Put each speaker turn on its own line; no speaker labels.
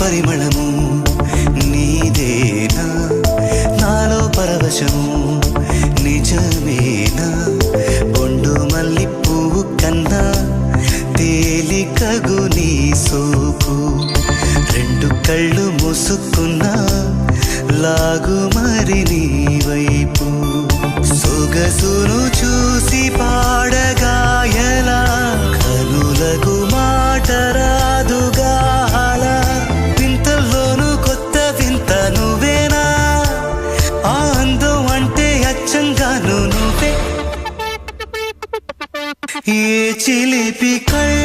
పరిమళము నీదేనా నాలో పరవశము నిజమేనా బొండు మల్లి పువ్వు కన్నా తేలికగు నీ సోకు రెండు కళ్ళు మూసుకున్నా లాగు మరి నీ వైపు సొగసును చూసి పాడగాయలా కనులకు మాట రాదుగా అలా వింతల్లోనూ కొత్త వింత నువ్వేనా ఆ అందం అంటే అచ్చంగాను నువ్వే ఏ చిలిపి కళ్ళ